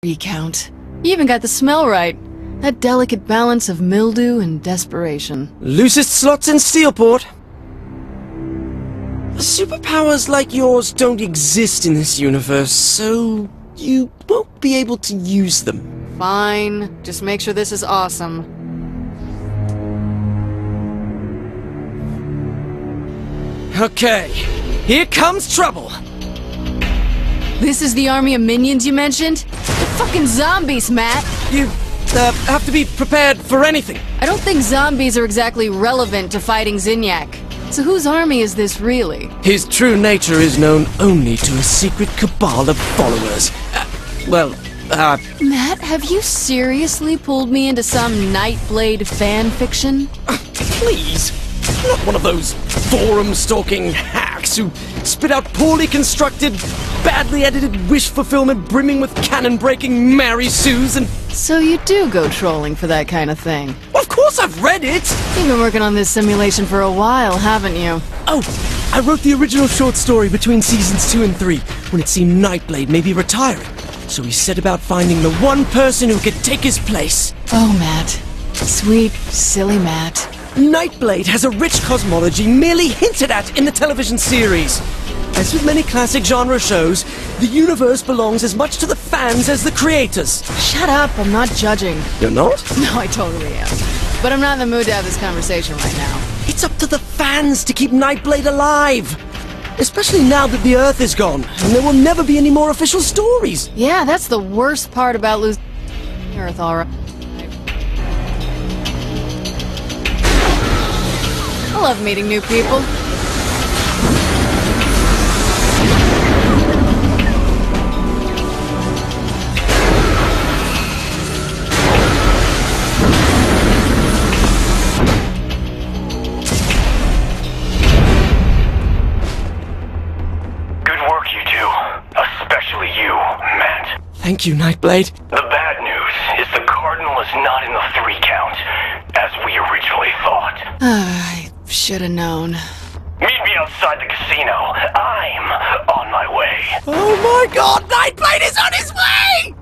recount. You even got the smell right. That delicate balance of mildew and desperation. Loosest slots in Steelport. Superpowers like yours don't exist in this universe, so you won't be able to use them. Fine. Just make sure this is awesome. Okay, here comes trouble. This is the army of minions you mentioned? They're fucking zombies, Matt! You have to be prepared for anything. I don't think zombies are exactly relevant to fighting Zinyak. So whose army is this really? His true nature is known only to a secret cabal of followers. Matt, have you seriously pulled me into some Nightblade fan fiction? Please. I'm not one of those forum-stalking hacks who spit out poorly constructed, badly edited wish fulfillment brimming with cannon-breaking Mary Sues and... So you do go trolling for that kind of thing? Well, of course I've read it! You've been working on this simulation for a while, haven't you? Oh, I wrote the original short story between seasons 2 and 3, when it seemed Nightblade may be retiring. So he set about finding the one person who could take his place. Oh, Matt. Sweet, silly Matt. Nightblade has a rich cosmology merely hinted at in the television series. As with many classic genre shows, the universe belongs as much to the fans as the creators. Shut up, I'm not judging. You're not? No, I totally am. But I'm not in the mood to have this conversation right now. It's up to the fans to keep Nightblade alive. Especially now that the Earth is gone, and there will never be any more official stories. Yeah, that's the worst part about losing Earth, alright. I love meeting new people. Good work, you two. Especially you, Matt. Thank you, Nightblade. The bad news is the Cardinal is not in the 3 count, as we originally thought. I should have known. Meet me outside the casino. I'm on my way. Oh my god, Nightblade is on his way!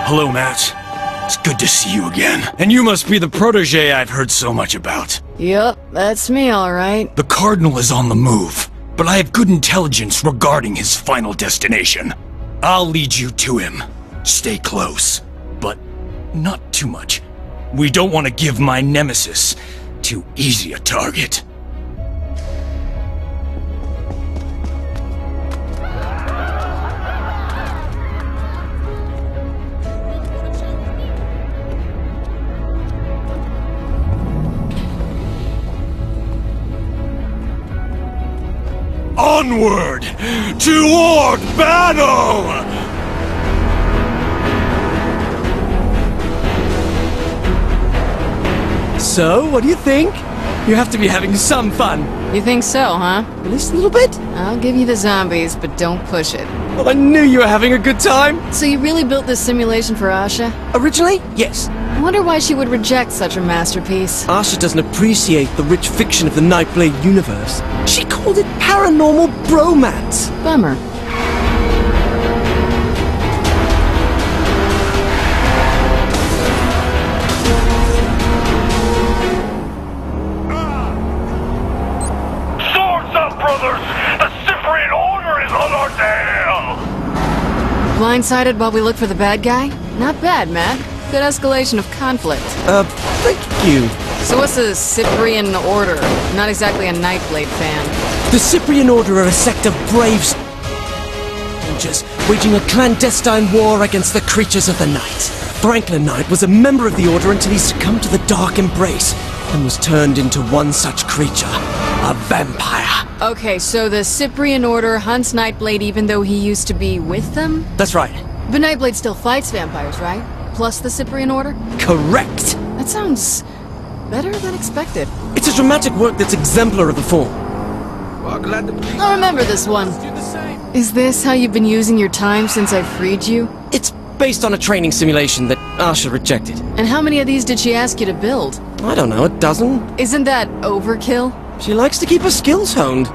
Hello, Matt. It's good to see you again. And you must be the protege I've heard so much about. Yup, that's me, alright. The Cardinal is on the move, but I have good intelligence regarding his final destination. I'll lead you to him. Stay close, but not too much. We don't want to give my nemesis too easy a target. Onward! Toward battle! So, what do you think? You have to be having some fun. You think so, huh? At least a little bit? I'll give you the zombies, but don't push it. Well, I knew you were having a good time. So you really built this simulation for Asha? Originally, yes. I wonder why she would reject such a masterpiece. Asha doesn't appreciate the rich fiction of the Nightblade universe. She called it Paranormal Bromance. Bummer. Swords up, brothers! The Cyprian Order is on our tail! Blindsided while we look for the bad guy? Not bad, Matt. Good escalation of conflict. Thank you. So what's the Cyprian Order? Not exactly a Nightblade fan. The Cyprian Order are a sect of brave soldiers waging a clandestine war against the creatures of the night. Franklin Knight was a member of the Order until he succumbed to the Dark Embrace and was turned into one such creature, a vampire. Okay, so the Cyprian Order hunts Nightblade even though he used to be with them? That's right. But Nightblade still fights vampires, right? Plus the Cyprian Order? Correct. That sounds better than expected. It's a dramatic work that's exemplar of the form. glad the police... I'll remember this one. Is this how you've been using your time since I freed you? It's based on a training simulation that Asha rejected. And how many of these did she ask you to build? I don't know, a dozen? Isn't that overkill? She likes to keep her skills honed.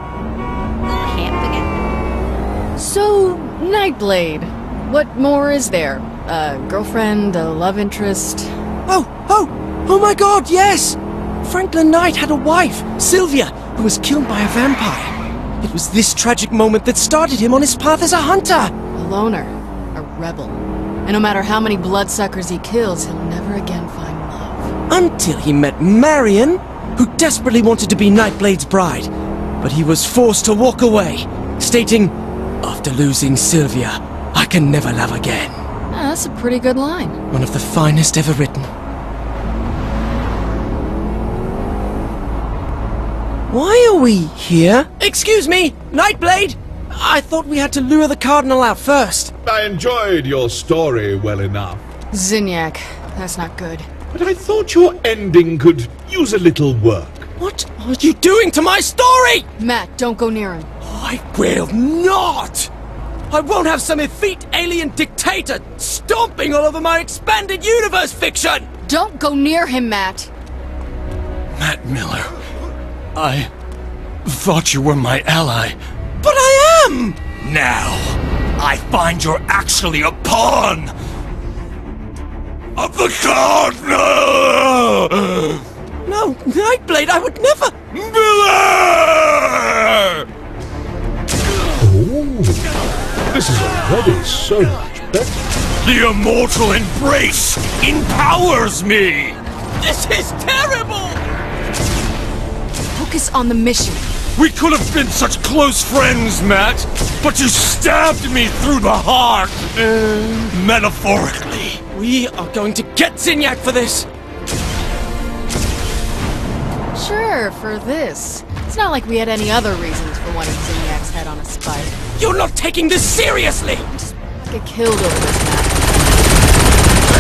So, Nightblade. What more is there? A girlfriend, a love interest? Oh my god, yes! Franklin Knight had a wife, Sylvia, who was killed by a vampire. It was this tragic moment that started him on his path as a hunter. A loner. A rebel. And no matter how many bloodsuckers he kills, he'll never again find love. Until he met Marion, who desperately wanted to be Nightblade's bride. But he was forced to walk away, stating, "After losing Sylvia, I can never love again." Ah, that's a pretty good line. One of the finest ever written. Why are we here? Excuse me, Nightblade! I thought we had to lure the Cardinal out first. I enjoyed your story well enough, Zinyak. That's not good. but I thought your ending could use a little work. What are you doing to my story? Matt, don't go near him. I will not! I won't have some effete alien dictator stomping all over my expanded universe fiction! Don't go near him, Matt. Matt Miller, I thought you were my ally. But I am! Now, I find you're actually a pawn of the Cardinal! No, Nightblade, I would never... Miller! Oh, this is already so much better. The immortal embrace empowers me! This is terrible! Focus on the mission. We could have been such close friends, Matt, but you stabbed me through the heart! Metaphorically. We are going to get Zinyak for this! Sure, for this. It's not like we had any other reasons for wanting Zinyak's head on a spike. You're not taking this seriously! Get killed over this, Matt.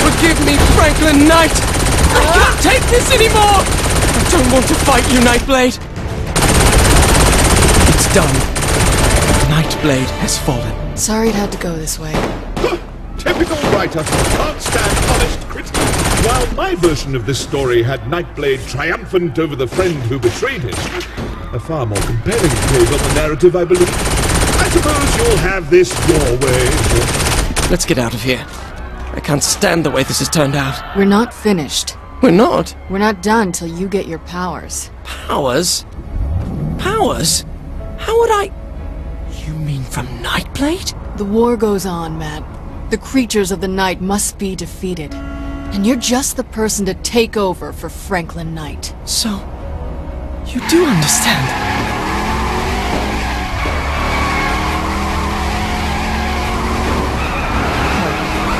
Forgive me, Franklin Knight! I can't take this anymore! I don't want to fight you, Nightblade! It's done. Nightblade has fallen. Sorry it had to go this way. Typical writer, can't stand honest criticism. While my version of this story had Nightblade triumphant over the friend who betrayed him, a far more compelling take on the narrative, I believe. I suppose you'll have this your way. Let's get out of here. I can't stand the way this has turned out. We're not finished. We're not. We're not done till you get your powers. Powers? Powers? How would I... You mean from Nightblade? The war goes on, Matt. The creatures of the night must be defeated. And you're just the person to take over for Franklin Knight. So... you do understand?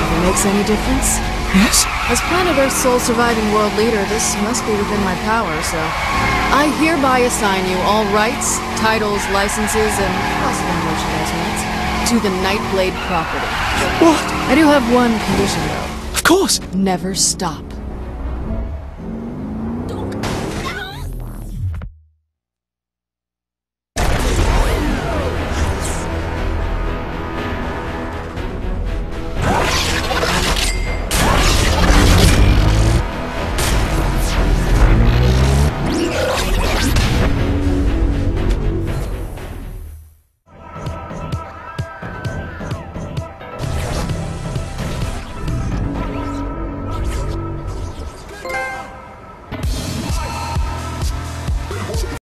If it makes any difference? Yes? As Planet Earth's sole surviving world leader, this must be within my power, so... I hereby assign you all rights, titles, licenses, and possible merchandise rights to the Nightblade property. What? I do have one condition, though. Of course! Never stop.